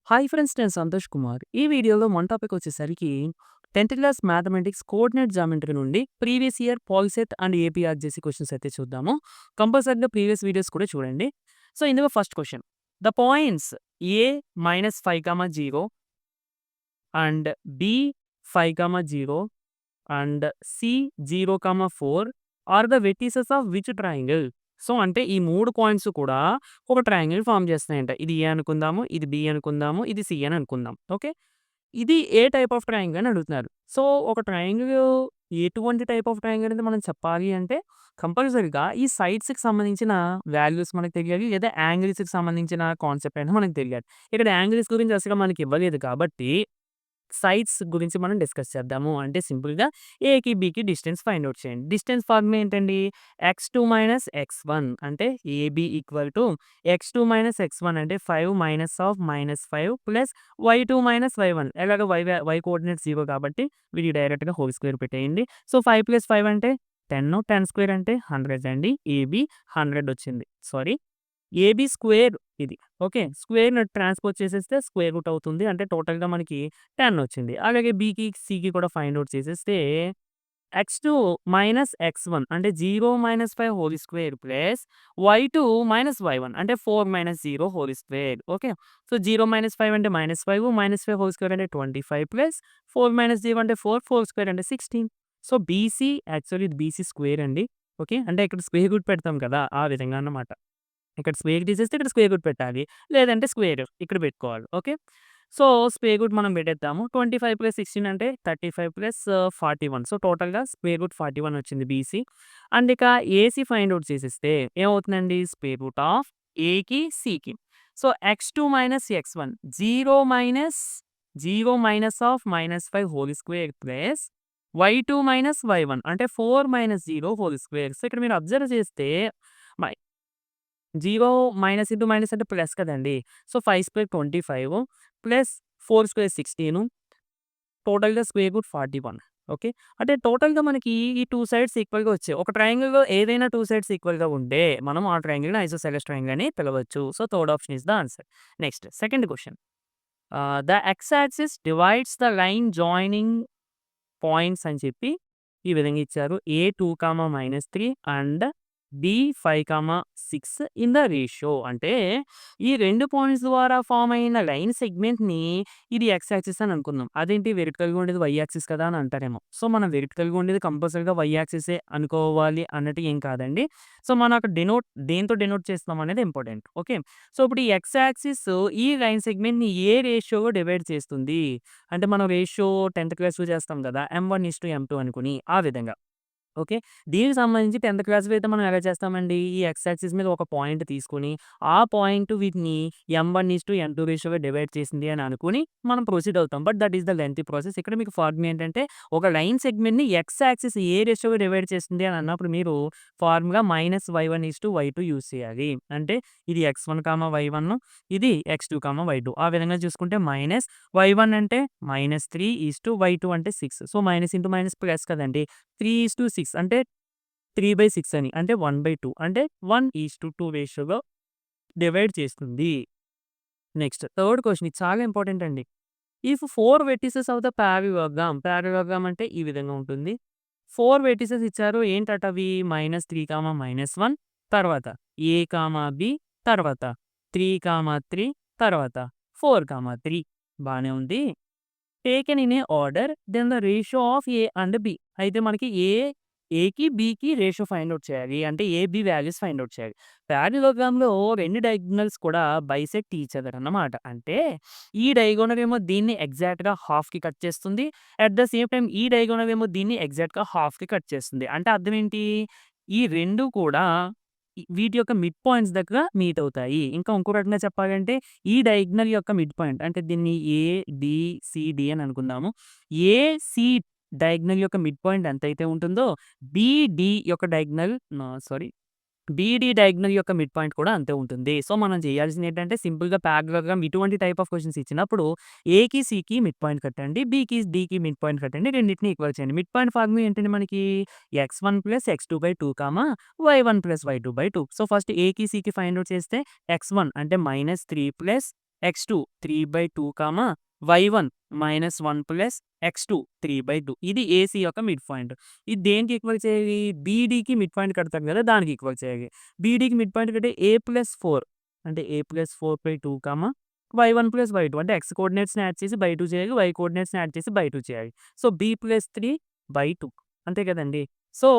Hi friends, నేను సంతోష్ కుమార్. ఈ వీడియోలో మన టాపిక్ వచ్చేసరికి 10థ్ క్లాస్ మ్యాథమెటిక్స్ కోఆర్డినేట్ జామెట్రీ నుండి previous year Polycet and APRJC questions అయితే చూద్దాము. కంపల్సరీగా ప్రీవియస్ వీడియోస్ కూడా చూడండి. సో ఇందులో first question, the points A -5, 0 and B 5, 0 and C 0, 4 are the vertices of which triangle. So అంటే ఈ 3 పాయింట్స్ కూడా ఒక ట్రయాంగిల్ ఫార్మ్ చేస్తున్నాయంట. ఇది ఏ అనుకుందాము, ఇది బి అనుకుందాము, ఇది సి అని అనుకుందాం. ఓకే. ఇది ఏ టైప్ ఆఫ్ ట్రయాంగిల్ అని అడుగుతున్నారు. సో ఒక ట్రయాంగిల్ ఎటువంటి టైప్ ఆఫ్ ట్రయాంగిల్ అనేది మనం చెప్పాలి అంటే కంపల్సరీగా ఈ సైడ్స్‌కి సంబంధించిన వాల్యూస్ మనకు తెలియాలి. లేదా యాంగిల్స్‌కి సంబంధించిన కాన్సెప్ట్ అయినా మనకు తెలియాలి. ఇక్కడ యాంగిల్స్ గురించి అసలు మనకి ఇవ్వలేదు కాబట్టి సైడ్స్ గురించి మనం డిస్కస్ చేద్దాము. అంటే సింపుల్‌గా ఏకి, బికి డిస్టెన్స్ ఫైండ్ ఔట్ చేయండి. డిస్టెన్స్ ఫార్ములా ఏంటండి? x2 - x1 అంటే AB equal to x2 - x1 అంటే 5 -5 ప్లస్ y2 - y1 ఎలాగో y కోఆర్డినేట్ 0 కాబట్టి వీటికి డైరెక్ట్‌గా హోల్ స్క్వేర్ పెట్టేయండి. సో 5 + 5 అంటే 10, 10 స్క్వేర్ అంటే 100 అండి. ఏబీ 100 వచ్చింది. సారీ, ఏబీ స్క్వేర్ ఇది. ఓకే. స్క్వేర్‌ని ట్రాన్స్‌పోజ్ చేసేస్తే స్క్వేర్ రూట్ అవుతుంది. అంటే టోటల్‌గా మనకి 10 వచ్చింది. అలాగే బీకి, సికి కూడా ఫైండ్ ఔట్ చేసేస్తే x2 - x1 అంటే 0 - 5 whole square plus y2 - y1 అంటే 4 - 0 హోల్ స్క్వేర్. ఓకే. సో 0 - 5 అంటే -5, -5 హోల్ స్క్వేర్ అంటే 25 ప్లస్ 4 - 0 అంటే 4, 4 స్క్వేర్ అంటే 16. సో బీసీ యాక్చువల్లీ ఇది బీసీ స్క్వేర్ అండి. ఓకే. అంటే ఇక్కడ స్క్వేర్ రూట్ పెడతాం కదా! ఆ విధంగా అన్నమాట. ఇక్కడ స్క్వేర్ తీసేస్తే ఇక్కడ స్క్వేర్ రూట్ పెట్టాలి. లేదంటే స్క్వేర్ ఇక్కడ పెట్టుకోవాలి. ఓకే. సో స్క్వేర్ రూట్ మనం పెట్టేద్దాము. 25 + 16 అంటే 35 + 41. సో టోటల్‌గా స్క్వేర్ రూట్ 41 వచ్చింది బీసీ. అండ్ ఇక ఏసీ ఫైండ్ ఔట్ చేసేస్తే ఏమవుతుందండి? స్క్వేర్ రూట్ ఆఫ్ ఏకి, సికి. So x2 - x1 0 minus of -5 whole square plus y2 - y1 అంటే 4 - 0 హోల్ స్క్వేర్. సో ఇక్కడ మీరు అబ్జర్వ్ చేస్తే 0 మైనస్ ఇంటూ మైనస్ అంటే ప్లస్ కదండీ. సో 5 స్క్వేర్ 25 ప్లస్ 4 స్క్వేర్ 16 టోటల్‌గా స్క్వేర్ రూట్ 41. ఓకే. అంటే టోటల్‌గా మనకి ఈ 2 సైడ్స్ ఈక్వల్‌గా వచ్చాయి. ఒక ట్రయాంగిల్‌లో ఏదైనా 2 సైడ్స్ ఈక్వల్‌గా ఉంటే మనం ఆ ట్రయాంగిల్‌ని ఐసోసెలస్ ట్రయాంగిల్ అని పిలవచ్చు. So third option is the answer. Next second question. The x axis divides the line joining points అని చెప్పి ఈ విధంగా ఇచ్చారు. A 2, -3 and B 5, 6 in the ratio. అంటే ఈ 2 పాయింట్స్ ద్వారా ఫార్మ్ అయిన లైన్ సెగ్మెంట్‌ని ఇది ఎక్స్ యాక్సిస్ అని అనుకుందాం. అదేంటి వెర్టికల్‌గా ఉండేది వై యాక్సిస్ కదా అని అంటారేమో. సో మనం వెర్టికల్‌గా ఉండేది కంపల్సరీగా వై యాక్సిసే అనుకోవాలి అన్నట్టు ఏం కాదండి. సో మనం అక్కడ దేనితో డెనోట్ చేస్తున్నాం అనేది ఇంపార్టెంట్. ఓకే. సో ఇప్పుడు ఈ ఎక్స్ యాక్సిస్ ఈ లైన్ సెగ్మెంట్‌ని ఏ రేషియోగా డివైడ్ చేస్తుంది? అంటే మనం రేషియో 10థ్ క్లాస్‌లో చేస్తాం కదా! m1:m2 అనుకుని ఆ విధంగా. ఓకే. దీనికి సంబంధించి 10థ్ క్లాస్‌లో అయితే మనం ఎలా చేస్తామండి? ఈ ఎక్స్ యాక్సిస్ మీద ఒక పాయింట్ తీసుకొని, ఆ పాయింట్ వీటిని m1:m2 రేషియోగా డివైడ్ చేసింది అని అనుకుని మనం ప్రొసీడ్ అవుతాం. But that is the lengthy process. ఇక్కడ మీకు ఫార్ములా ఏంటంటే ఒక లైన్ సెగ్మెంట్‌ని ఎక్స్ యాక్సిస్ ఏ రేషియోగా డివైడ్ చేస్తుంది అని అన్నప్పుడు మీరు ఫార్ములా -y1:y2 యూజ్ చేయాలి. అంటే ఇది x1, y1 ఇది x2, y2 ఆ విధంగా చూసుకుంటే y1 అంటే -3:y2 అంటే 6. So minus into minus plus కదండీ. 3:6 అంటే 3/6 అని. అంటే 1/2 అంటే 1:2 రేషియోలో డివైడ్ చేస్తుంది. నెక్స్ట్ థర్డ్ క్వెషన్ ఇది చాలా ఇంపార్టెంట్ అండి. ఇఫ్ 4 వెర్టిసెస్ ఆఫ్ ద పారలలోగ్రామ్ అంటే ఈ విధంగా ఉంటుంది. 4 వెర్టిసెస్ ఇచ్చారు. ఏంటట అవి? -3, -1 తర్వాత ఏ, బి తర్వాత 3, 3 తర్వాత 4, 3 బానే ఉంది. Taken in a order then the ratio of A and B. అయితే మనకి ఏకి, బికి రేషియో ఫైండ్ ఔట్ చేయాలి. అంటే A, B values find out చేయాలి. పారలలోగ్రామ్‌లో 2 డయాగోనల్స్ కూడా బైసెక్ట్ ఈచ్ అదర్ అన్నమాట. అంటే ఈ డయాగోనల్ ఏమో దీన్ని ఎగ్జాక్ట్‌గా హాఫ్‌కి కట్ చేస్తుంది. అట్ ద సేమ్ టైమ్ ఈ డయాగోనల్ ఏమో దీన్ని ఎగ్జాక్ట్‌గా హాఫ్‌కి కట్ చేస్తుంది. అంటే అర్థం ఏంటి? ఈ 2 కూడా వీటి యొక్క మిడ్ పాయింట్స్ దగ్గర మీట్ అవుతాయి. ఇంకా ఇంకో రకంగా చెప్పాలంటే ఈ డయాగోనల్ యొక్క మిడ్ పాయింట్ అంటే దీన్ని ఏ, బి, సి, డి అని అనుకుందాము. ఏసీ డయాగోనల్ యొక్క మిడ్ పాయింట్ ఎంతైతే ఉంటుందో బీడీ యొక్క బీడీ డయాగోనల్ యొక్క మిడ్ పాయింట్ కూడా అంతే ఉంటుంది. సో మనం చేయాల్సింది ఏంటంటే సింపుల్‌గా పారలెల్‌గ్రామ్ ఇటువంటి టైప్ ఆఫ్ క్వెషన్స్ ఇచ్చినప్పుడు ఏకి, సికి మిడ్ పాయింట్ కట్టండి. బికి, డికి మిడ్ పాయింట్ కట్టండి. రెండిటిని ఈక్వల్ చేయండి. మిడ్ పాయింట్ ఫార్ములా ఏంటండి మనకి? x1 + x2/2, y1 + y2/2. So first ఏకి, సికి ఫైండ్ ఔట్ చేస్తే x1 అంటే -3 + x2 3/2 comma y1 -1 plus x2 3/2 ఇది ఏసీ యొక్క మిడ్ పాయింట్. ఇది దేనికి ఈక్వల్ చేయాలి? బీడీకి మిడ్ పాయింట్ కడతాం కదా! దానికి ఈక్వల్ చేయాలి. బీడీకి మిడ్ పాయింట్ కంటే a+4 అంటే a+4/2 కామా y1 + y2 అంటే x కోఆర్డినేట్స్‌ని యాడ్ చేసి బై 2 చేయాలి. y కోఆర్డినేట్స్‌ని యాడ్ చేసి బై 2 చేయాలి. సో, b+3/2 అంతే కదండీ! సో,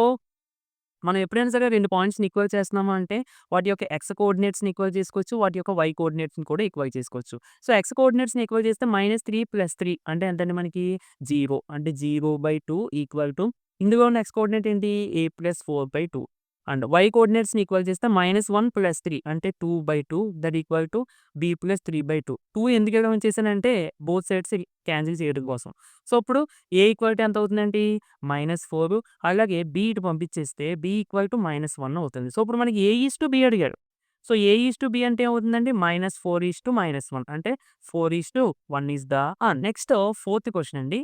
మనం ఎప్పుడైనా సరే 2 పాయింట్స్‌ని ఈక్వల్ చేస్తున్నాము అంటే వాటి యొక్క x కోఆర్డినేట్స్‌ని ఈక్వల్ చేసుకోవచ్చు. వాటి యొక్క y కోఆర్డినేట్స్‌ని కూడా ఈక్వల్ చేసుకోవచ్చు. సో, x కోఆర్డినేట్స్‌ని ఈక్వల్ చేస్తే -3 + 3 అంటే ఎంతండి మనకి 0 అంటే 0/2 ఈక్వల్ టు ఇందులో ఉన్న x కోఆర్డినేట్ ఏంటి? a+4/2 అండ్ y కోఆర్డినేట్స్‌ని ఈక్వల్ చేస్తే -1 + 3 అంటే 2/2 దట్ ఈక్వల్ టు b+3/2. 2 ఎందుకు ఇలా ఉంచేసానంటే బోత్ సైడ్స్ క్యాన్సిల్ చేయడం కోసం. సో, ఇప్పుడు a ఈక్వల్ టు ఎంత అవుతుందండి? -4 అలాగే b ఇటు పంపించేస్తే b ఈక్వల్ టు -1 అవుతుంది. సో, ఇప్పుడు మనకి a:b అడిగాడు. సో, a:b అంటే ఏమవుతుందండి? -4:-1 అంటే 4:1 is the next fourth question అండి.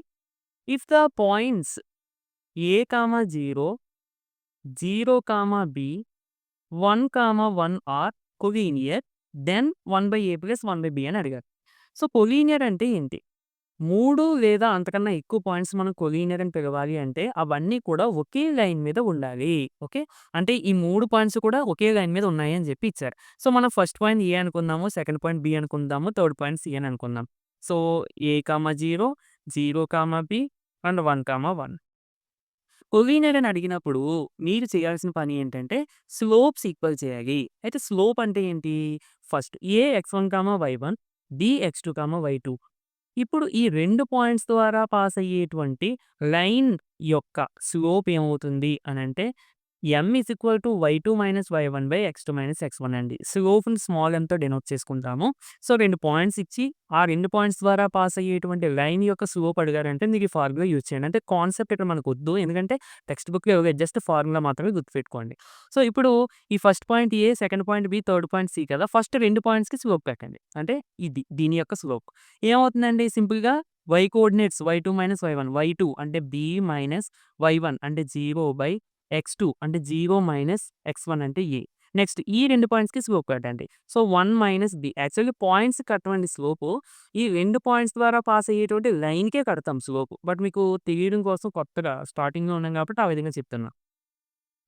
If the points a, 0, 0, b, 1, 1 are collinear then 1/a + 1/b అని అడిగారు. సో, కొలీనియర్ అంటే ఏంటి? 3 లేదా అంతకన్నా ఎక్కువ పాయింట్స్ మనం కొలీనియర్ అని పిలవాలి అంటే అవన్నీ కూడా ఒకే లైన్ మీద ఉండాలి. ఓకే. అంటే ఈ 3 పాయింట్స్ కూడా ఒకే లైన్ మీద ఉన్నాయి అని చెప్పి ఇచ్చారు. సో, మనం ఫస్ట్ పాయింట్ ఏ అనుకుందాము. సెకండ్ పాయింట్ బి అనుకుందాము. థర్డ్ పాయింట్ సి అని అనుకుందాం. So, a, 0, 0, b and 1, 1. Collinear అని అడిగినప్పుడు మీరు చేయాల్సిన పని ఏంటంటే స్లోప్స్ ఈక్వల్ చేయాలి. అయితే స్లోప్ అంటే ఏంటి? First a x1, y1, b x2, y2. ఇప్పుడు ఈ 2 పాయింట్స్ ద్వారా పాస్ అయ్యేటువంటి లైన్ యొక్క స్లోప్ ఏమవుతుంది అనంటే m y2 - y1/x2 - x1 అండి. స్లోప్‌ని స్మాల్ mతో డినోట్ చేసుకుంటాము. సో, 2 పాయింట్స్ ఇచ్చి ఆ 2 పాయింట్స్ ద్వారా పాస్ అయ్యేటువంటి లైన్ యొక్క స్లోప్ అడిగారంటే మీరు ఈ ఫార్ములా యూజ్ చేయండి. అంటే కాన్సెప్ట్ ఇక్కడ మనకొద్దు. ఎందుకంటే టెక్స్ట్ బుక్‌లో ఇవ్వలేదు. జస్ట్ ఫార్ములా మాత్రమే గుర్తుపెట్టుకోండి. సో, ఇప్పుడు ఈ first point A, second point B, third point C కదా! ఫస్ట్ 2 పాయింట్స్‌కి స్లోప్ పెట్టండి. అంటే దీని యొక్క స్లోప్. ఏమవుతుందండి సింపుల్‌గా y coordinates y2 - y1 y2 అంటే b - y1 అంటే 0/x2 అంటే 0 - x1 అంటే a. నెక్స్ట్ ఈ 2 పాయింట్స్‌కి స్లోప్ కట్టండి. సో, 1 - b యాక్చువల్లీ పాయింట్స్ కట్టమండి స్లోపు. ఈ 2 పాయింట్స్ ద్వారా పాస్ అయ్యేటువంటి లైన్‌కే కడతాం స్లోపు. బట్ మీకు తెలియడం కోసం కొత్తగా స్టార్టింగ్‌లో ఉన్నాం కాబట్టి ఆ విధంగా చెప్తున్నా.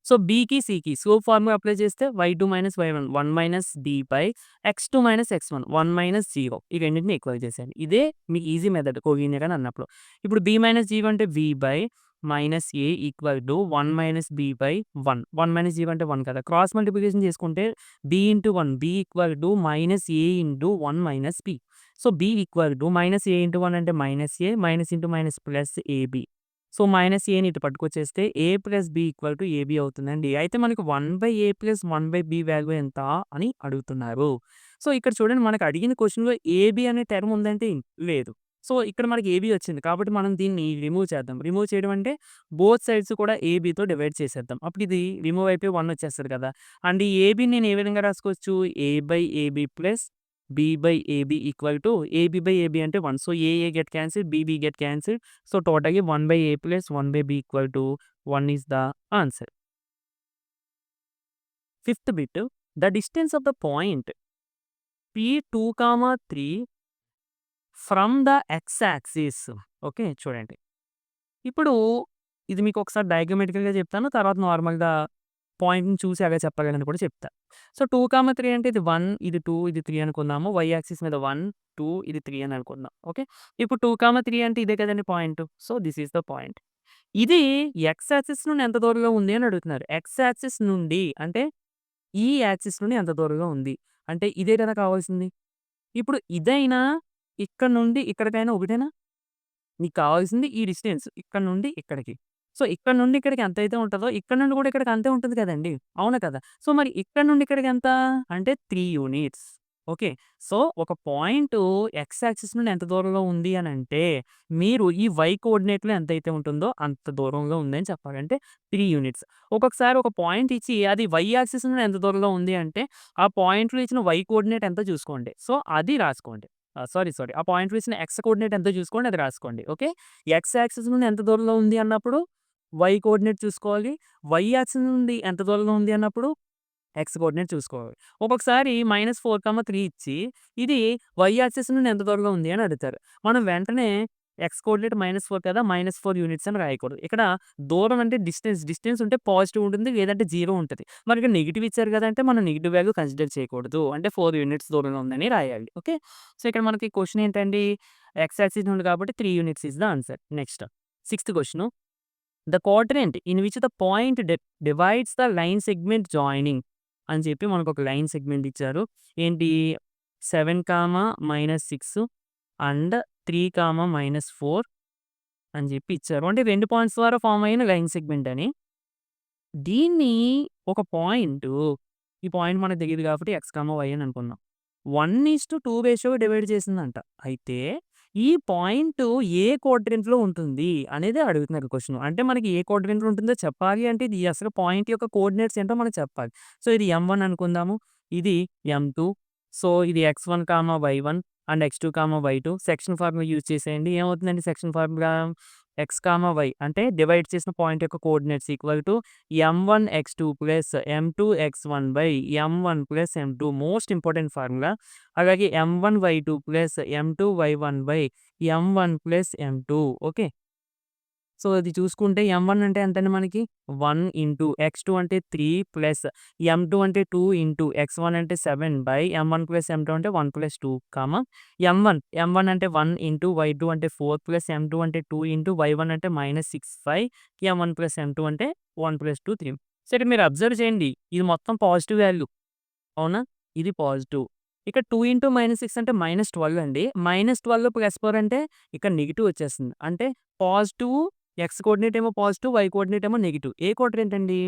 సో, బీకి, సికి స్లోప్ ఫార్ములా అప్లై చేస్తే y2 - y1 1 - b/x2 - x1 1 - 0 ఈ రెండిటిని ఈక్వల్ చేసేయండి. ఇదే మీకు ఈజీ మెథడ్ కొలీనియర్ అని అన్నప్పుడు. ఇప్పుడు b - 0 అంటే v/-a ఈక్వల్ టు 1 - b/1 1 - 0 అంటే 1 కదా! క్రాస్ మల్టిప్లికేషన్ చేసుకుంటే b into 1 b equal to -a into 1 - b. So, b equal to -a into 1 అంటే -a minus into minus plus ab. So, -aని ఇటు పట్టుకొచ్చేస్తే a + b equal to ab అవుతుందండి. అయితే మనకు 1/a + 1/b వాల్యూ ఎంత అని అడుగుతున్నారు. సో, ఇక్కడ చూడండి మనకు అడిగిన క్వెషన్‌లో ab అనే టర్మ్ ఉందంటే లేదు. సో, ఇక్కడ మనకి ab వచ్చింది. కాబట్టి మనం దీన్ని రిమూవ్ చేద్దాం. రిమూవ్ చేయడం అంటే బోత్ సైడ్స్ కూడా abతో డివైడ్ చేసేద్దాం. అప్పుడు ఇది రిమూవ్ అయిపోయి 1 వచ్చేస్తది కదా! అండ్ ఈ abని నేను ఏ విధంగా రాసుకోవచ్చు? a/ab plus b/ab equal to ab/ab అంటే 1. So, a get cancelled, b get cancelled. So, టోటల్‌గా 1/a + 1/b equal to 1 is the answer. Fifth bit the distance of the point P2, 3 from the x axis. Okay. చూడండి. ఇప్పుడు ఇది మీకు ఒకసారి డయాగ్రమాటికల్‌గా చెప్తాను. తర్వాత నార్మల్‌గా పాయింట్‌ని చూసి ఎలా చెప్పగలను కూడా చెప్తా. సో, 2, 3 అంటే ఇది 1, ఇది 2, ఇది 3 అనుకుందాము. y యాక్సిస్ మీద 1, 2 ఇది 3 అని అనుకుందాం. ఓకే. ఇప్పుడు 2, 3 అంటే ఇదే కదండీ point. So, this is the point. ఇది x యాక్సిస్ నుండి ఎంత దూరంలో ఉంది అని అడుగుతున్నారు. x యాక్సిస్ నుండి అంటే ఈ యాక్సిస్ నుండి ఎంత దూరంలో ఉంది. అంటే ఇదే కదా కావాల్సింది. ఇప్పుడు ఇదైనా ఇక్కడ నుండి ఇక్కడికైనా ఒకటేనా? నీకు కావాల్సింది ఈ డిస్టెన్స్ ఇక్కడ నుండి ఇక్కడికి. సో, ఇక్కడ నుండి ఇక్కడికి ఎంతైతే ఉంటదో ఇక్కడ నుండి కూడా ఇక్కడికి అంతే ఉంటుంది కదండీ! అవునా కదా! సో, మరి ఇక్కడ నుండి ఇక్కడికి ఎంత? అంటే 3 యూనిట్స్. ఓకే. సో, ఒక పాయింటు x యాక్సిస్ నుండి ఎంత దూరంలో ఉంది అనంటే మీరు ఈ y కోఆర్డినేట్‌లో ఎంతైతే ఉంటుందో అంత దూరంలో ఉందని చెప్పాలి. అంటే 3 యూనిట్స్. ఒక్కొక్కసారి ఒక పాయింట్ ఇచ్చి అది y యాక్సిస్ నుండి ఎంత దూరంలో ఉంది అంటే ఆ పాయింట్‌లో ఇచ్చిన y కోఆర్డినేట్ ఎంతో చూసుకోండి. సో, అది రాసుకోండి. సారీ. ఆ పాయింట్‌లో ఇచ్చిన x కోఆర్డినేట్ ఎంతో చూసుకోండి అది రాసుకోండి. ఓకే. x యాక్సిస్ నుండి ఎంత దూరంలో ఉంది అన్నప్పుడు y కోఆర్డినేట్ చూసుకోవాలి. y యాక్సిస్ నుండి ఎంత దూరంలో ఉంది అన్నప్పుడు ఎక్స్ కోఆర్డినేట్ చూసుకోవాలి. ఒక్కొక్కసారి -4, 3 ఇచ్చి ఇది వై యాక్సిస్ నుండి ఎంత దూరంలో ఉంది అని అడుగుతారు. మనం వెంటనే ఎక్స్ కోఆర్డినేట్ -4 కదా! -4 యూనిట్స్ అని రాయకూడదు. ఇక్కడ దూరం అంటే డిస్టెన్స్ ఉంటే పాజిటివ్ ఉంటుంది. లేదంటే 0 ఉంటది. మరి ఇక్కడ నెగెటివ్ ఇచ్చారు కదా! అంటే మనం నెగెటివ్ వాల్యూ కన్సిడర్ చేయకూడదు. అంటే 4 యూనిట్స్ దూరంలో ఉందని రాయాలి. ఓకే. సో, ఇక్కడ మనకి క్వెషన్ ఏంటండి? ఎక్స్ యాక్సిస్ ఉంది కాబట్టి 3 units is the answer. Next sixth question. The quadrant in which the point divides the line segment joining అని చెప్పి మనకొక లైన్ సెగ్మెంట్ ఇచ్చారు. ఏంటి 7, -6 అండ్ 3, -4 అని చెప్పి ఇచ్చారు. అంటే 2 పాయింట్స్ ద్వారా ఫార్మ్ అయిన లైన్ సెగ్మెంట్ అని. దీన్ని ఒక పాయింటు, ఈ పాయింట్ మనకు తెలీదు కాబట్టి x, y అని అనుకుందాం. 1:2 రేషియో డివైడ్ చేసిందంట. అయితే ఈ పాయింట్ ఏ క్వాడ్రంట్‌లో ఉంటుంది అనేది అడుగుతున్నారు క్వెషన్. అంటే మనకి ఏ క్వాడ్రంట్‌లో ఉంటుందో చెప్పాలి అంటే ఇది అసలు పాయింట్ యొక్క కోఆర్డినేట్స్ ఏంటో మనకు చెప్పాలి. సో, ఇది m1 అనుకుందాము. ఇది m2. సో, ఇది x1, y1 and x2, y2 section formula use చేసేయండి. ఏమవుతుందండి సెక్షన్ ఫార్ములా? x, y అంటే డివైడ్ చేసిన పాయింట్ యొక్క coordinates equal to m1 x2 plus m2 x1 by m1 plus m2 most important formula. అలాగే m1 y2 plus m2 y1 by m1 plus m2. Okay. So, ఇది చూసుకుంటే m1 అంటే ఎంతండి మనకి 1 into x2 అంటే 3 plus m2 అంటే 2 into x1 అంటే 7 by m1 plus m2 అంటే 1 ప్లస్ 2 m1 అంటే 1 ఇంటూ y2 అంటే 4 ప్లస్ m2 అంటే 2 ఇంటూ y1 అంటే -6 5 m1 ప్లస్ m2 అంటే 1 ప్లస్ 2 3. సరే, మీరు అబ్జర్వ్ చేయండి. ఇది మొత్తం పాజిటివ్ వాల్యూ. అవునా? ఇది పాజిటివ్. ఇక్కడ 2 ఇంటూ -6 అంటే -12 అండి. -12 ప్లస్ 4 అంటే ఇక్కడ నెగెటివ్ వచ్చేస్తుంది. అంటే పాజిటివ్ ఎక్స్ కోఆర్డినేట్ ఏమో పాజిటివ్, వై కోఆర్డినేట్ ఏమో నెగెటివ్. ఏ క్వాడ్రంట్ అండి?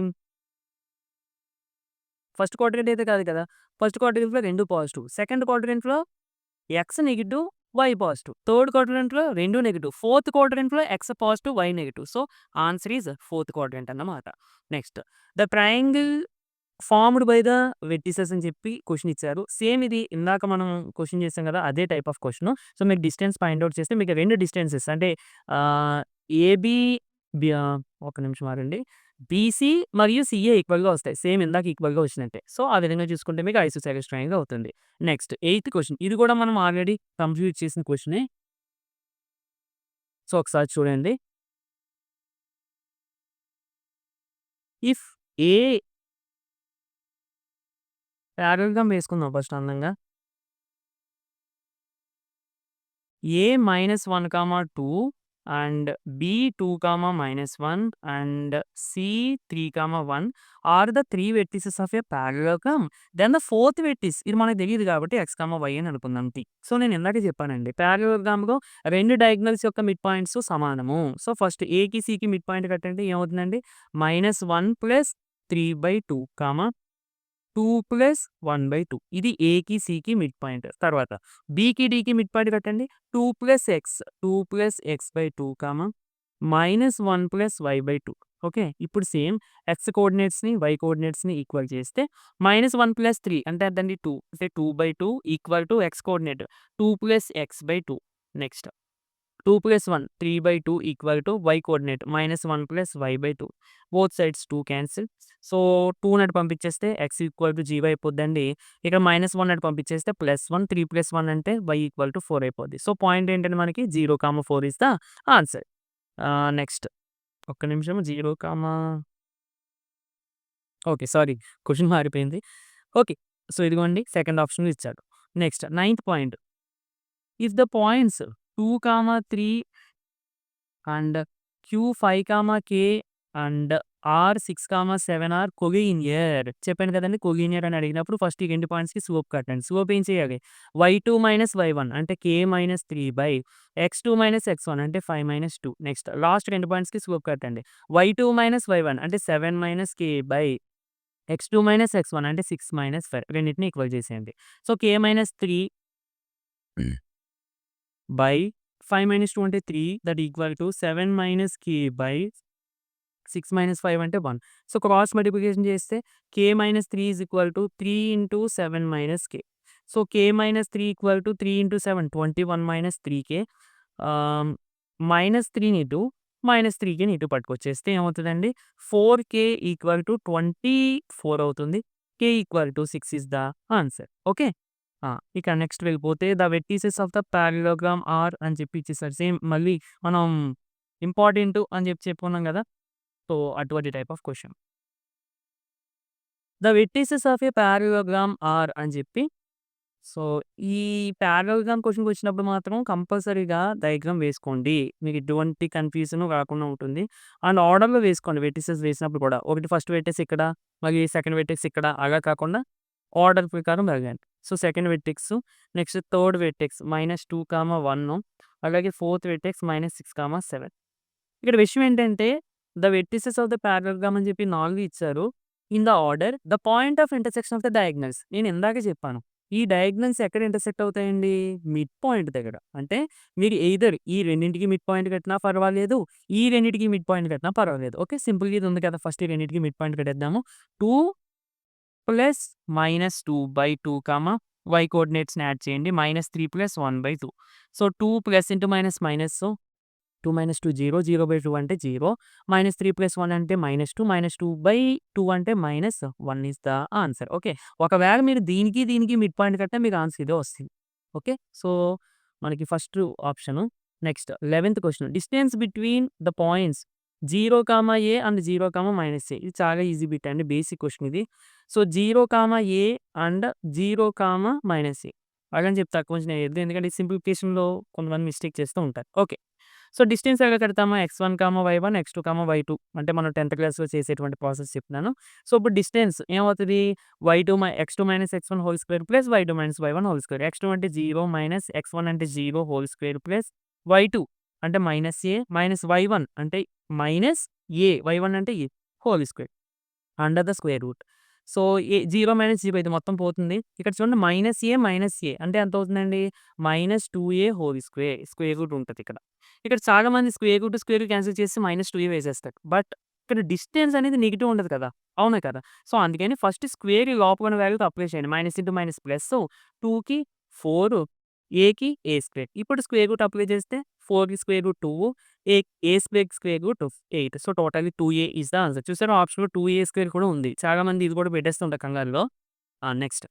ఫస్ట్ క్వాడ్రంట్ అయితే కాదు కదా! ఫస్ట్ క్వాడ్రంట్‌లో 2 పాజిటివ్. సెకండ్ క్వాడ్రంట్‌లో X negative, Y positive. Third క్వాడ్రంట్‌లో 2 నెగెటివ్. ఫోర్త్ క్వాడ్రంట్‌లో X positive, Y negative. So, answer is fourth quadrant అన్నమాట. Next the triangle formed by the vertices అని చెప్పి క్వెషన్ ఇచ్చారు. సేమ్ ఇది ఇందాక మనం క్వెషన్ చేసాం కదా! అదే టైప్ ఆఫ్ క్వెషన్. సో, మీకు డిస్టెన్స్ ఫైండ్ ఔట్ చేస్తే మీకు 2 డిస్టెన్సెస్ అంటే ఆహ్, ఏబీ ఒక్క నిమిషం ఆగండి. బీసీ మరియు సీఏ ఈక్వల్‌గా వస్తాయి. సేమ్ ఇందాక ఈక్వల్‌గా వచ్చినట్టే. సో, ఆ విధంగా చూసుకుంటే మీకు ఐసోసెలస్ ట్రయాంగిల్ అవుతుంది. Next eighth question. ఇది కూడా మనం ఆల్రెడీ కంప్లీట్ చేసిన క్వెషనే. సో, ఒకసారి చూడండి. ఇఫ్ ఏ పారలెల్‌గ్రామ్ వేసుకుందాం ఫస్ట్ అందంగా. A -1, 2 and B 2, -1 and C 3, 1 are the 3 vertices of a parallelogram. Then the fourth vertex ఇది మనకు తెలీదు కాబట్టి x, y అని అనుకుందాం T. సో, నేను ఇందాకే చెప్పానండి. పారలెలోగ్రామ్‌లో 2 డయాగోనల్స్ యొక్క మిడ్ పాయింట్స్ సమానము. సో, ఫస్ట్ Aకి, Cకి మిడ్ పాయింట్ కట్టండి. ఏమవుతుందండి? -1 ప్లస్ 3/2, 2 ప్లస్ 1/2 ఇది ఏకి, సికి మిడ్ పాయింట్. తర్వాత బీకి, డీకి మిడ్ పాయింట్ కట్టండి. 2 plus x/2 -1 plus y/2. Okay. ఇప్పుడు సేమ్ ఎక్స్ కోఆర్డినేట్స్‌ని, వై కోఆర్డినేట్స్‌ని ఈక్వల్ చేస్తే -1 ప్లస్ 3 అంటే ఎంతండి 2 అంటే 2/2 equal to X coordinate 2 plus x/2. Next 2 plus 1 3/2 equal to y coordinate -1 plus y/2. Both sides 2 cancel. So, 2 అటు పంపించేస్తే x equal to 0 అయిపోద్దండి. ఇక్కడ -1 అటు పంపించేస్తే +1 3 + 1 అంటే y equal to 4 అయిపోద్ది. సో, పాయింట్ ఏంటంటే మనకి 0, 4 ఈస్ ద ఆన్సర్. నెక్స్ట్ ఒక్క నిమిషం 0, ఓకే. సారీ, క్వెషన్ మారిపోయింది. ఓకే. సో, ఇదిగోండి సెకండ్ ఆప్షన్ ఇచ్చాడు. Next ninth point. If the points 2, 3 and Q5, K and R6, 7 are collinear. చెప్పాను కదండీ! కొలీనియర్ అని అడిగినప్పుడు ఫస్ట్ ఈ 2 పాయింట్స్‌కి స్లోప్ కట్టండి. స్లోప్ ఏం చేయాలి? y2 - y1 అంటే k - 3 x2 - x1 అంటే 5 - 2. నెక్స్ట్ లాస్ట్ 2 పాయింట్స్‌కి స్లోప్ కట్టండి. y2 - y1 అంటే 7 - k x2 - x1 అంటే 6 - 5 రెండిటిని ఈక్వల్ చేసేయండి. సో, k - 3 బై 5 - 2 అంటే 3 that equal to 7 - k by 6 - 5 అంటే 1. సో, క్రాస్ మల్టిప్లికేషన్ చేస్తే k - 3 is equal to 3 into 7 - k. So, k - 3 equal to 3 into 7 21 - 3k. -3ని ఇటు, -3kని ఇటు పట్టుకొచ్చేస్తే ఏమవుతుందండి? 4k ఈక్వల్ టు 24 అవుతుంది. k equal to 6 is the answer. Okay. ఇక next వెళ్ళిపోతే the vertices of the parallelogram are అని చెప్పి ఇచ్చేసారు. సేమ్ మళ్ళీ మనం ఇంపార్టెంట్ అని చెప్పి చెప్పుకున్నాం కదా! సో, అటువంటి type of question. The vertices of a parallelogram are అని చెప్పి సో, ఈ పారలోగ్రామ్ క్వెషన్‌కొచ్చినప్పుడు మాత్రం కంపల్సరీగా డయాగ్రామ్ వేసుకోండి. మీకు ఎటువంటి కన్‌ఫ్యూజన్ రాకుండా ఉంటుంది. అండ్ ఆర్డర్‌లో వేసుకోండి వెర్టిసెస్ వేసినప్పుడు కూడా. ఒకటి ఫస్ట్ వెర్టెక్స్ ఇక్కడ, మళ్ళీ సెకండ్ వెర్టెక్స్ ఇక్కడ అలా కాకుండా ఆర్డర్ ప్రకారం వెళ్ళండి. So, second vertex, next third vertex -2, 1 అలాగే ఫోర్త్ వెర్టెక్స్ -6, 7. ఇక్కడ విషయం ఏంటంటే the vertices of the parallelogram అని చెప్పి 4 ఇచ్చారు. In the order the point of intersection of the diagonals. నేను ఇందాకే చెప్పాను. ఈ డయాగ్నల్స్ ఎక్కడ ఇంటర్సెక్ట్ అవుతాయండి? మిడ్ పాయింట్ దగ్గర. అంటే మీరు ఎయిదర్ ఈ రెండింటికి మిడ్ పాయింట్ కట్టినా పర్వాలేదు. ఈ రెండిటికి మిడ్ పాయింట్ కట్టినా పర్వాలేదు. ఓకే. సింపుల్‌గా ఇది ఉంది కదా! ఫస్ట్ ఈ రెండిటికి మిడ్ పాయింట్ కట్టేద్దాము. 2 ప్లస్ -2/2 y కోఆర్డినేట్స్‌ని యాడ్ చేయండి. -3 plus 1/2. So, 2 plus into minus minus 2 - 2 0, 0/2 అంటే 0, -3 + 1 అంటే -2, -2/2 అంటే -1 ఈస్ ద ఆన్సర్. ఓకే. ఒకవేళ మీరు దీనికి, దీనికి మిడ్ పాయింట్ కట్టినా మీకు ఆన్సర్ ఇదే వస్తుంది. ఓకే. సో, మనకి ఫస్ట్ ఆప్షను. నెక్స్ట్ 11థ్ question. Distance between the points 0, A and 0, -a. ఇది చాలా ఈజీ బిట్ అండి. బేసిక్ క్వెషన్ ఇది. So, 0, A and 0, -a. అలాగని చెప్పి తక్కువ అంచనా వేయొద్దు. ఎందుకంటే సింప్లిఫికేషన్‌లో కొంతమంది మిస్టేక్ చేస్తూ ఉంటారు. ఓకే. సో, డిస్టెన్స్ ఎలా కడతామా? x1, y1, x2, y2 అంటే మనం 10థ్ క్లాస్‌లో చేసేటువంటి ప్రాసెస్ చెప్తున్నాను. సో, ఇప్పుడు డిస్టెన్స్ ఏమవుతది? x2 - x1 whole square plus y2 - y1 whole square. x2 అంటే 0 -x1 అంటే 0 హోల్ స్క్వేర్ ప్లస్ y2 అంటే -a -y1 అంటే -a y1 అంటే a whole square under the square root. So, 0 - 0 ఇది మొత్తం పోతుంది. ఇక్కడ చూడండి -a అంటే ఎంత అవుతుందండి? -2a whole square. Square root ఉంటది ఇక్కడ. ఇక్కడ చాలామంది స్క్వేర్ రూట్ క్యాన్సిల్ చేసి -2a వేసేస్తారు. బట్ ఇక్కడ డిస్టెన్స్ అనేది నెగెటివ్ ఉండదు కదా! అవునా కదా! సో, అందుకని ఫస్ట్ స్క్వేర్ లోపల ఉన్న వాల్యూతో అప్లై చేయండి. మైనస్ ఇంటూ మైనస్ ప్లస్ 2కి 4 ఏకి ఏ స్క్వేర్. ఇప్పుడు స్క్వేర్ రూట్ అప్లై చేస్తే 4కి స్క్వేర్ రూట్ 2 ఏ స్క్వేర్‌కి square root 8. So, totally 2a is the answer. చూసారా ఆప్షన్‌లో 2a స్క్వేర్ కూడా ఉంది. చాలామంది ఇది కూడా పెట్టేస్తుంటారు కంగారులో. నెక్స్ట్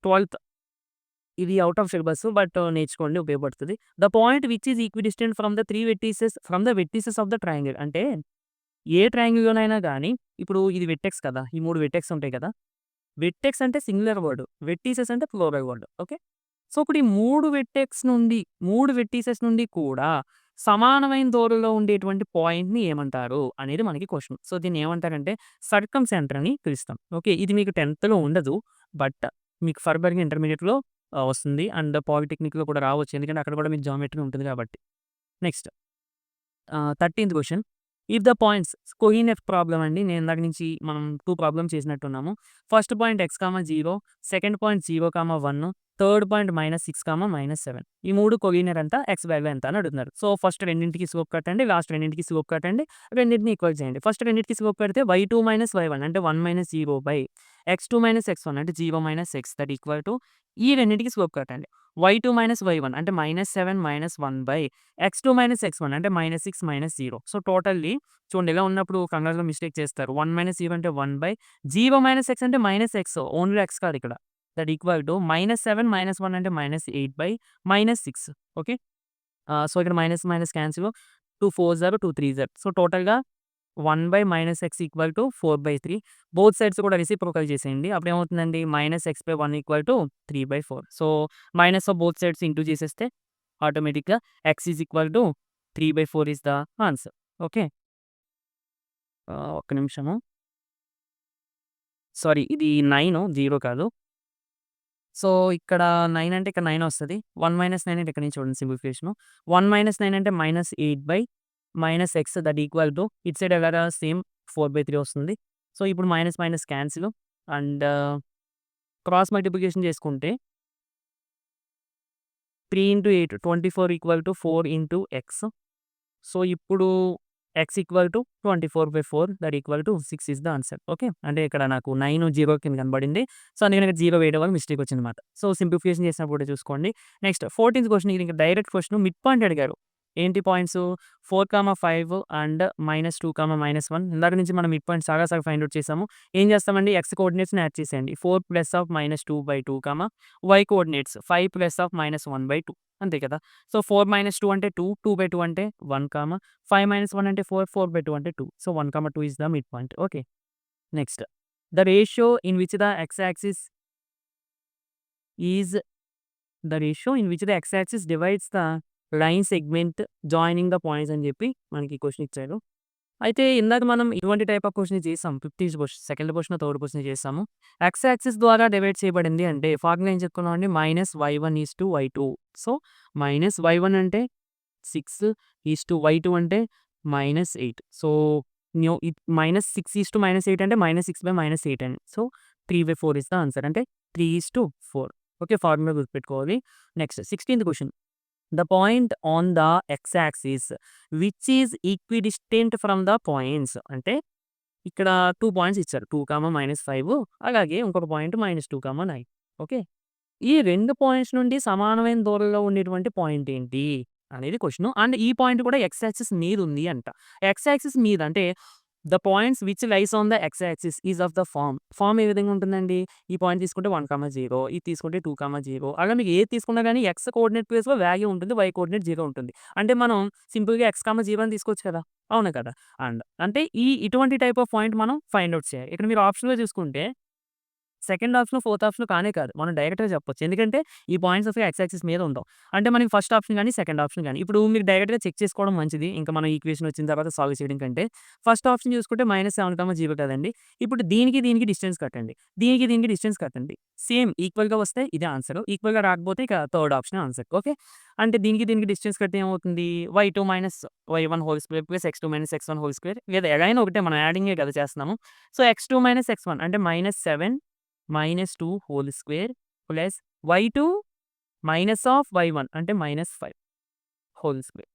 12థ్ ఇది ఔట్ ఆఫ్ సిలబస్ బట్ నేర్చుకోండి ఉపయోగపడుతది. The point which is equidistant from the vertices of the triangle. అంటే ఏ ట్రయాంగిల్‌లోనైనా గాని ఇప్పుడు ఇది వెర్టెక్స్ కదా! ఈ 3 వెర్టెక్స్ ఉంటాయి కదా! వెర్టెక్స్ అంటే సింగులర్ వర్డ్. వెర్టిసెస్ అంటే ప్లూరల్ వర్డ్. ఓకే. సో, ఇప్పుడు ఈ 3 వెర్టిసెస్ నుండి కూడా సమానమైన దూరంలో ఉండేటువంటి పాయింట్‌ని ఏమంటారు? అనేది మనకి క్వెషన్. సో, దీన్ని ఏమంటారంటే సర్కంసెంటర్ అని పిలుస్తాం. ఓకే. ఇది మీకు 10థ్‌లో ఉండదు. బట్ మీకు ఫర్దర్‌గా ఇంటర్మీడియేట్‌లో వస్తుంది. అండ్ పాలిటెక్నిక్‌లో కూడా రావచ్చు. ఎందుకంటే అక్కడ కూడా మీకు జామెట్రీ ఉంటుంది కాబట్టి. నెక్స్ట్ 13థ్ question. If the points coordinate problem అండి. నేను ఇందాక నుంచి మనం 2 ప్రాబ్లమ్స్ చేసినట్టున్నాము. First point x, 0, second point 0, 1, third point -6, -7. ఈ 3 కోఆర్డినేట్ ఎంత? x వాల్యూ ఎంత అని అడుగుతున్నారు. సో, ఫస్ట్ రెండింటికి స్లోప్ కట్టండి. లాస్ట్ రెండింటికి స్లోప్ కట్టండి. రెండింటిని ఈక్వల్ చేయండి. ఫస్ట్ రెండింటికి స్లోప్ కడితే y2 - y1 అంటే 1 - 0 బై x2 - x1 అంటే 0 - x దట్ ఈక్వల్ టు ఈ రెండింటికి స్లోప్ కట్టండి. y2 - y1 అంటే -7 - 1 బై x2 - x1 అంటే -6 - 0. సో, టోటల్లీ చూడండి ఇలా ఉన్నప్పుడు కంగారులో మిస్టేక్ చేస్తారు. 1 - 0 అంటే 1 బై 0 - x అంటే -x ఓన్లీ x కాదు ఇక్కడ. దట్ ఈక్వల్ టు -7 - 1 అంటే -8 బై -6. ఓకే. సో, ఇక్కడ minus, minus cancel. 2 4s are 2 3s are. So, టోటల్‌గా 1 by -x equal to 4/3. Both sides కూడా రెసిప్రోకల్ చేసేయండి. అప్పుడేమవుతుందండి -x/1 equal to 3/4. So, minus of both sides into చేసేస్తే ఆటోమేటిక్‌గా x is equal to 3/4 is the answer. Okay. ఒక్క నిమిషము. Sorry ఇది 9 0 కాదు. సో, ఇక్కడ 9 అంటే ఇక్కడ 9 వస్తది. 1 - 9 అంటే ఇక్కడ నుంచి చూడండి సింప్లిఫికేషను. 1 - 9 అంటే -8/-x దట్ ఈక్వల్ టు ఇటు సైడ్ ఎలాగా సేమ్ 4/3 వస్తుంది. సో, ఇప్పుడు minus, minus cancel and cross multiplication చేసుకుంటే 3 × 8 24 ఈక్వల్ టు 4 × x. సో, ఇప్పుడు x equal to 24/4 that equal to 6 is the answer. Okay. అంటే ఇక్కడ నాకు 9 0 కింద కనబడింది. సో, అందుకని ఇక్కడ 0 వేయడం వల్ల మిస్టేక్ వచ్చిందన్నమాట. సో, సింప్లిఫికేషన్ చేసినప్పుడు కూడా చూసుకోండి. నెక్స్ట్ 14థ్ క్వెషన్ ఇది ఇంకా డైరెక్ట్ క్వెషన్ మిడ్ పాయింట్ అడిగారు. ఏంటి పాయింట్స్ 4, 5 అండ్ -2, -1 ఇందాక నుంచి మనం మిడ్ పాయింట్ చాలా సార్లు ఫైండ్ ఔట్ చేసాము. ఏం చేస్తామండి ఎక్స్ కోఆర్డినేట్స్‌ని యాడ్ చేసేయండి. 4 plus of -2/2, y coordinates 5 plus of -1/2 అంతే కదా! సో, 4 - 2 అంటే 2, 2/2 అంటే 1, 5 - 1 అంటే 4, 4/2 అంటే 2. So, 1, 2 is the mid point. Okay. Next the ratio in which the x axis is the ratio in which the x axis divides the line segment joining the points అని చెప్పి మనకి question ఇచ్చారు. అయితే ఇందాక మనం ఇటువంటి టైప్ ఆఫ్ క్వెషన్ చేసాం. 50th question, second question, third question చేసాము. ఎక్స్ యాక్సిస్ ద్వారా డివైడ్ చేయబడింది అంటే ఫార్ములా ఏం చెప్పుకున్నామండి -y1:y2. సో, -y1 అంటే 6 -y2 అంటే -8. సో, -6 అంటే -6/-8 అని. So, 3/4 is the answer. అంటే 3:4. ఓకే. ఫార్ములా గుర్తుపెట్టుకోవాలి. Next 16th question. The point on the x axis which is equidistant from the points అంటే ఇక్కడ 2 పాయింట్స్ ఇచ్చారు. 2, -5 అలాగే ఇంకొక పాయింట్ -2, 9. ఓకే. ఈ 2 పాయింట్స్ నుండి సమానమైన దూరంలో ఉండేటువంటి పాయింట్ ఏంటి అనేది క్వెషన్. అండ్ ఈ పాయింట్ కూడా ఎక్స్ యాక్సిస్ మీద ఉంది అంట. ఎక్స్ యాక్సిస్ మీద అంటే the points which lies on the x axis is of the form ఏ విధంగా ఉంటుందండి? ఈ పాయింట్ తీసుకుంటే 1, 0 ఇది తీసుకుంటే 2, 0 అలా మీకు ఏది తీసుకున్నా గానీ ఎక్స్ కోఆర్డినేట్ ప్లేస్‌లో వాల్యూ ఉంటుంది. వై కోఆర్డినేట్ 0 ఉంటుంది. అంటే మనం సింపుల్‌గా x, 0 అని తీసుకోవచ్చు కదా! అవునా కదా! అండ్ అంటే ఇటువంటి టైప్ ఆఫ్ పాయింట్ మనం ఫైండ్ ఔట్ చేయాలి. ఇక్కడ మీరు ఆప్షన్‌లో చూసుకుంటే సెకండ్ ఆప్షన్, ఫోర్త్ ఆప్షన్ కానే కాదు. మనం డైరెక్ట్‌గా చెప్పొచ్చు. ఎందుకంటే ఈ పాయింట్స్ అసలు ఎక్స్ యాక్సిస్ మీద ఉండవు. అంటే మనకి ఫస్ట్ ఆప్షన్ గాని, సెకండ్ ఆప్షన్ గాని. ఇప్పుడు మీరు డైరెక్ట్‌గా చెక్ చేసుకోవడం మంచిది. ఇంకా మనం ఈక్వేషన్ వచ్చిన తర్వాత సాల్వ్ చేయడం కంటే. ఫస్ట్ ఆప్షన్ చూసుకుంటే -7, 0 కదండీ. ఇప్పుడు దీనికి డిస్టెన్స్ కట్టండి. దీనికి డిస్టెన్స్ కట్టండి. సేమ్ ఈక్వల్‌గా వస్తే ఇదే ఆన్సర్. ఈక్వల్‌గా రాకపోతే ఇక థర్డ్ ఆప్షన్ ఆన్సర్. ఓకే. అంటే దీనికి డిస్టెన్స్ కడితే ఏమవుతుంది? y2 - y1 whole square plus x2 - x1 whole square లేదా ఎలాగైనా ఒకటే మనం యాడింగే కదా చేస్తున్నాము. సో, x2 - x1 అంటే -7 -2 whole square plus y2 minus of y1 అంటే -5 whole square.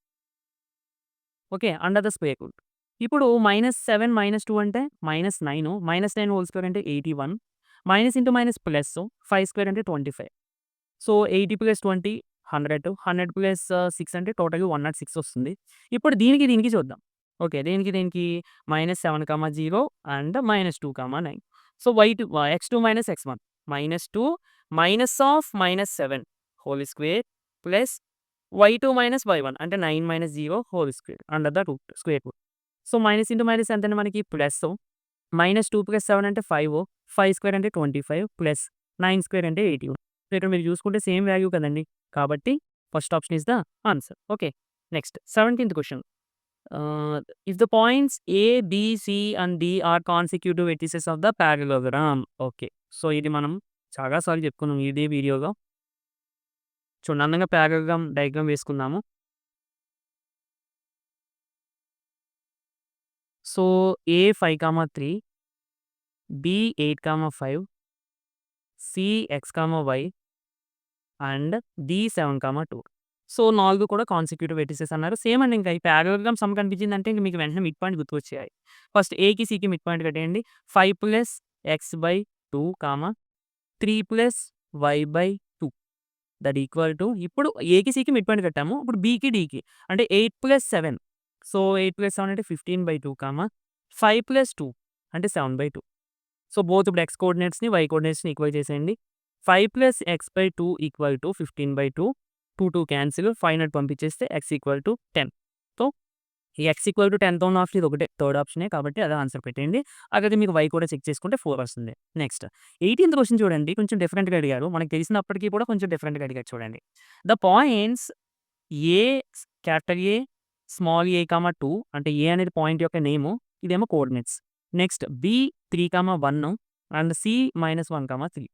Okay. Under the square root. ఇప్పుడు -7 -2 అంటే -9 -9 హోల్ స్క్వేర్ అంటే 81 minus into minus plus 5 square అంటే 25. సో, 80 + 20 100 100 + 6 అంటే టోటల్‌గా 106 వస్తుంది. ఇప్పుడు దీనికి చూద్దాం. ఓకే. దేనికి -7, 0 and -2, 9. So, x2 - x1 -2 minus of -7 whole square plus y2 - y1 అంటే 9 - 0 whole square under the square root. So, minus into minus ఎంతండి మనకి ప్లస్ -2 + 7 అంటే 5 5 స్క్వేర్ అంటే 25 ప్లస్ 9 స్క్వేర్ అంటే 81. సో, ఇక్కడ మీరు చూసుకుంటే సేమ్ వాల్యూ కదండీ. కాబట్టి first option is the answer. Okay. Next 17th question. If the points A, B, C and D are consecutive vertices of the parallelogram. Okay. So, ఇది మనం చాలా సార్లు చెప్పుకున్నాం ఇదే వీడియోలో. చూడండి అందంగా పారలలోగ్రామ్ డయాగ్రామ్ వేసుకుందాము. So, A 5, 3 B 8, 5 C x, y and D 7, 2. So, 4 కూడా కాన్సిక్యూటివ్ వెర్టిసెస్ అన్నారు. సేమ్ అండి ఇంకా ఈ పారలలోగ్రామ్ సమ్ కనిపించిందంటే ఇంక మీకు వెంటనే మిడ్ పాయింట్ గుర్తుకొచ్చేయాలి. ఫస్ట్ ఏకి, సికి మిడ్ పాయింట్ కట్టేయండి. 5 + x/2, 3 + y/2 that equal to ఇప్పుడు ఏకి, సికి మిడ్ పాయింట్ కట్టాము. ఇప్పుడు బికి, డికి అంటే 8 + 7. సో, 8 + 7 అంటే 15/2, 5 + 2 అంటే 7/2. సో, బోత్ ఇప్పుడు x కోఆర్డినేట్స్‌ని, y కోఆర్డినేట్స్‌ని ఈక్వల్ చేసేయండి. 5 + x/2 = 15/2 2 క్యాన్సిల్ 500 పంపించేస్తే x = 10. సో, ఈ x = 10తో ఉన్న ఆప్షన్ ఇది ఒకటే థర్డ్ ఆప్షనే కాబట్టి అదే ఆన్సర్ పెట్టేయండి. అలాగే మీకు y కూడా చెక్ చేసుకుంటే 4 వస్తుంది. నెక్స్ట్ 18th క్వెషన్ చూడండి. కొంచెం డిఫరెంట్‌గా అడిగారు. మనకు తెలిసినప్పటికీ కూడా కొంచెం డిఫరెంట్‌గా అడిగారు చూడండి. The points A, capital A, small A, 2 అంటే ఏ అనేది పాయింట్ యొక్క నేము. ఇదేమో coordinates. Next B 3, 1 and C -1, 3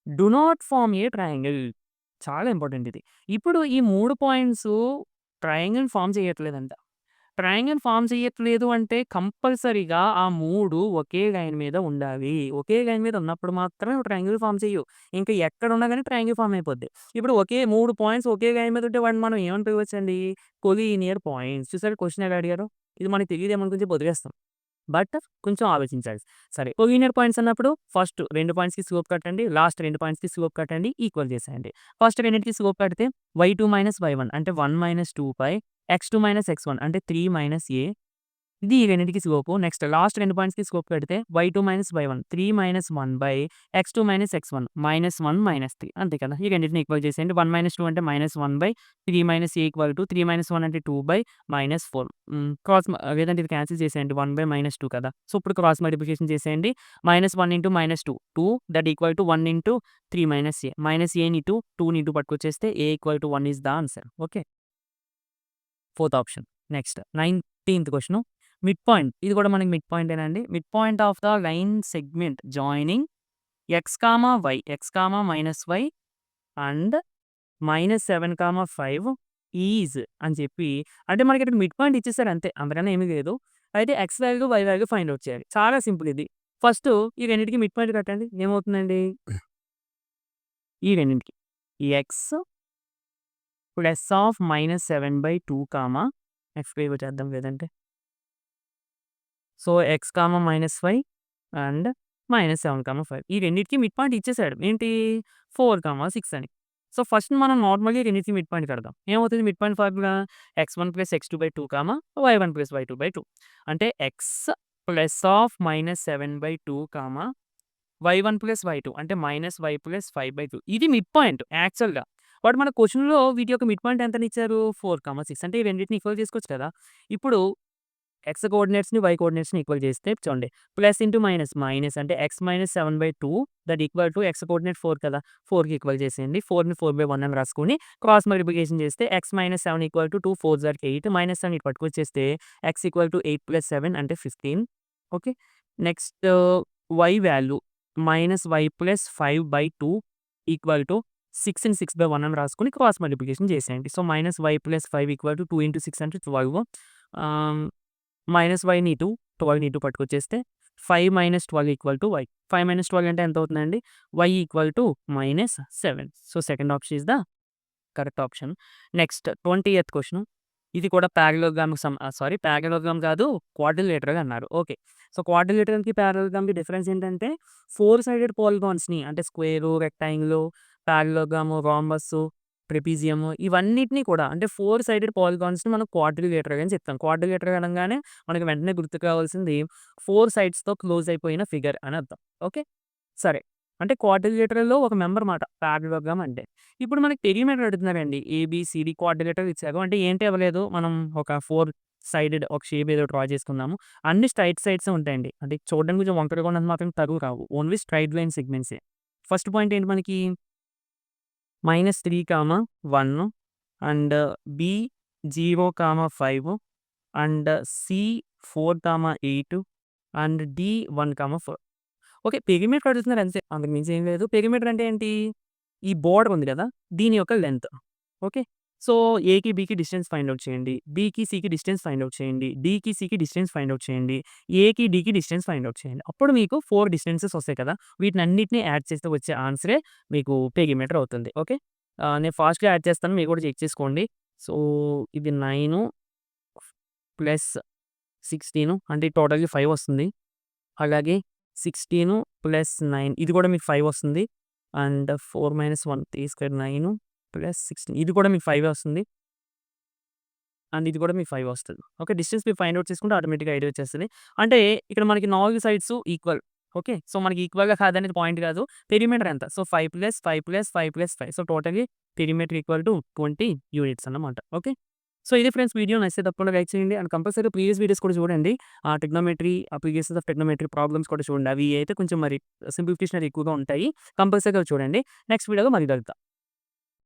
do not form a triangle. చాలా ఇంపార్టెంట్ ఇది. ఇప్పుడు ఈ 3 పాయింట్సు ట్రయాంగిల్ ఫార్మ్ చేయట్లేదంట. ట్రయాంగిల్ ఫార్మ్ చేయట్లేదు అంటే కంపల్సరీగా ఆ 3 ఒకే లైన్ మీద ఉండాలి. ఒకే లైన్ మీద ఉన్నప్పుడు మాత్రమే ట్రయాంగిల్ ఫార్మ్ చెయ్యవు. ఇంకా ఎక్కడున్నా గాని ట్రయాంగిల్ ఫార్మ్ అయిపోద్ది. ఇప్పుడు 3 పాయింట్స్ ఒకే లైన్ మీద ఉంటే వాటిని మనం ఏమని పిలవచ్చండి? Collinear points. చూసారా క్వెషన్ ఎలా అడిగారో? ఇది మనకు తెలీదేమో కొంచెం వదిలేస్తాం. బట్ కొంచెం ఆలోచించాలి. సరే కొలీనియర్ పాయింట్స్ అన్నప్పుడు ఫస్ట్ 2 పాయింట్స్‌కి స్లోప్ కట్టండి. లాస్ట్ 2 పాయింట్స్‌కి స్లోప్ కట్టండి. ఈక్వల్ చేసేయండి. ఫస్ట్ రెండిటికి స్లోప్ కడితే y2 - y1 అంటే 1 - 2π x2 - x1 అంటే 3 - a. ఇది ఈ రెండిటికి స్లోపు. నెక్స్ట్ లాస్ట్ 2 పాయింట్స్‌కి స్లోప్ పెడితే y2 - y1 3 - 1/x2 - x1 -1 -3 అంతే కదా! ఈ రెండిటిని ఈక్వల్ చేసేయండి. 1 - 2 అంటే -1/3 - a = 3 - 1 అంటే 2/-4. లేదంటే ఇది క్యాన్సిల్ చేసేయండి. 1/-2 కదా! సో, ఇప్పుడు క్రాస్ మల్టిప్లికేషన్ చేసేయండి. -1 × -2 2 దట్ ఈక్వల్ టు 1 × 3 - a. -aని ఇటు 2ని ఇటు పట్టుకొచ్చేస్తే a = 1 is the answer. Okay. Fourth option. Next 19థ్ క్వెషన్. Mid point. ఇది కూడా మనకి మిడ్ పాయింటేనండి. Mid point of the line segment joining x, y x, -y and -7, 5 is అని చెప్పి అంటే మనకి ఇక్కడ మిడ్ పాయింట్ ఇచ్చేసారు అంతే. అంతకన్నా ఏమీ లేదు. అయితే x value, y value find out చేయాలి. చాలా సింపుల్ ఇది. ఫస్ట్ ఈ రెండిటికి మిడ్ పాయింట్ కట్టండి. ఏమవుతుందండి? ఈ రెండింటికి x +(-7/2) x చేద్దాం లేదంటే. సో, x, -y అండ్ -7, 5 ఈ రెండిటికి మిడ్ పాయింట్ ఇచ్చేసాడు. ఏంటి? 4, 6 అని. సో, ఫస్ట్ మనం నార్మల్‌గా రెండిటికి మిడ్ పాయింట్ కడదాం. ఏమవుతుంది mid point formula? x1 + x2/2, y1 + y2/2 అంటే x +(-7/2) y1 + y2 అంటే -y + 5/2 ఇది మిడ్ పాయింట్ యాక్చువల్‌గా. బట్ మన క్వెషన్‌లో వీటి యొక్క మిడ్ పాయింట్ ఎంతని ఇచ్చారు? 4, 6 అంటే ఈ రెండిటిని ఈక్వల్ చేసుకోవచ్చు కదా! ఇప్పుడు x కోఆర్డినేట్స్‌ని, y కోఆర్డినేట్స్‌ని ఈక్వల్ చేస్తే చూడండి. ప్లస్ ఇంటూ మైనస్, మైనస్ అంటే x - 7/2 that equal to x coordinate 4 కదా! 4కి ఈక్వల్ చేసేయండి. 4ని 4/1 అని రాసుకొని క్రాస్ మల్టిప్లికేషన్ చేస్తే x - 7 = 2 4 జార్ 8 -7 ఇటు పట్టుకొచ్చేస్తే x = 8 + 7 అంటే 15. Okay. Next y value -y + 5/2 equal to 6ని 6/1 అని రాసుకొని క్రాస్ మల్టిప్లికేషన్ చేసేయండి. సో, -y + 5 = 2 × 6 అంటే 12. -yని ఇటు 12ని ఇటు పట్టుకొచ్చేస్తే 5 - 12 = y. 5 - 12 అంటే ఎంత అవుతుందండి? y = -7. So, second option is the correct option. Next 20th question. ఇది కూడా పారలెలోగ్రామ్ కాదు, క్వాడ్రిలేటరల్ అన్నారు. ఓకే. సో, క్వాడ్రిలేటరల్‌కి, పారలెలోగ్రామ్‌కి డిఫరెన్స్ ఏంటంటే 4 సైడెడ్ పాలిగాన్స్‌ని అంటే స్క్వేరు, రెక్టాంగిలు, పారలెలోగ్రాము, రాంబస్సు, ట్రెపీజియము ఇవన్నిటిని కూడా అంటే 4 సైడెడ్ పాలిగాన్స్‌ని మనం క్వాడ్రిలేటరల్ అని చెప్తాం. క్వాడ్రిలేటరల్ అనంగానే మనకు వెంటనే గుర్తుకు రావాల్సింది 4 సైడ్స్‌తో క్లోజ్ అయిపోయిన ఫిగర్ అని అర్థం. ఓకే. సరే. అంటే క్వాడ్రిలేటరల్‌లో ఒక మెంబర్ మాట పారలెలోగ్రామ్ అంటే. ఇప్పుడు మనకి పెరిమీటర్ అడుగుతున్నారండి. ఏబీసీడీ క్వాడ్రిలేటరల్ ఇచ్చారు. అంటే ఏంటి ఇవ్వలేదు. మనం ఒక 4 సైడెడ్ ఒక షేప్ ఏదో డ్రా చేసుకుందాము. అన్ని స్ట్రెయిట్ సైడ్సే ఉంటాయండి. అంటే చూడడానికి కొంచెం వంకరగా ఉన్నది మాత్రం తరువు రావు. ఓన్లీ స్ట్రెయిట్ లైన్ సెగ్మెంట్సే. ఫస్ట్ పాయింట్ ఏంటి మనకి? -3, 1 and B 0, 5 and C 4, 8 and D 1, 4. Okay. Perimeter అడుగుతున్నారు అంతే. అంతకు మించి ఏం లేదు. పెరిమీటర్ అంటే ఏంటి? ఈ బోర్డర్ ఉంది కదా! దీని యొక్క లెంత్. ఓకే. సో, ఏకి, బికి డిస్టెన్స్ ఫైండ్ ఔట్ చేయండి. బికి, సికి డిస్టెన్స్ ఫైండ్ ఔట్ చేయండి. డికి, సికి డిస్టెన్స్ ఫైండ్ ఔట్ చేయండి. ఏకి, డికి డిస్టెన్స్ ఫైండ్ ఔట్ చేయండి. అప్పుడు మీకు 4 డిస్టెన్సెస్ వస్తాయి కదా! వీటినన్నిటిని యాడ్ చేస్తే వచ్చే ఆన్సరే మీకు పెరిమీటర్ అవుతుంది. ఓకే. నేను ఫాస్ట్‌గా యాడ్ చేస్తాను. మీరు కూడా చెక్ చేసుకోండి. సో, ఇది 9 ప్లస్ 16 అంటే టోటల్‌గా 5 వస్తుంది. అలాగే 16 ప్లస్ 9 ఇది కూడా మీకు 5 వస్తుంది. అండ్ 4 - 1 3² 9 ప్లస్ 16 ఇది కూడా మీకు 5 వస్తుంది. అండ్ ఇది కూడా మీకు 5 వస్తది. ఓకే. డిస్టెన్స్ మీరు ఫైండ్ ఔట్ చేసుకుంటే ఆటోమేటిక్‌గా ఐడియా వచ్చేస్తది. అంటే ఇక్కడ మనకి 4 సైడ్స్ ఈక్వల్. ఓకే. సో, మనకి ఈక్వల్‌గా కాదనేది పాయింట్ కాదు. పెరిమీటర్ ఎంత? So, 5 + 5 + 5 + 5 so, totally perimeter equal to 20 units అన్నమాట. ఓకే. సో, ఇది ఫ్రెండ్స్ వీడియో నచ్చితే తప్పకుండా లైక్ చేయండి. అండ్ కంపల్సరీ ప్రీవియస్ వీడియోస్ కూడా చూడండి. Trigonometry, applications of trigonometry problems కూడా చూడండి. అవి అయితే కొంచెం మరి సింప్లిఫికేషన్ ఎక్కువగా ఉంటాయి. కంపల్సరీగా చూడండి. నెక్స్ట్ వీడియోలో మళ్ళీ కలుద్దాం.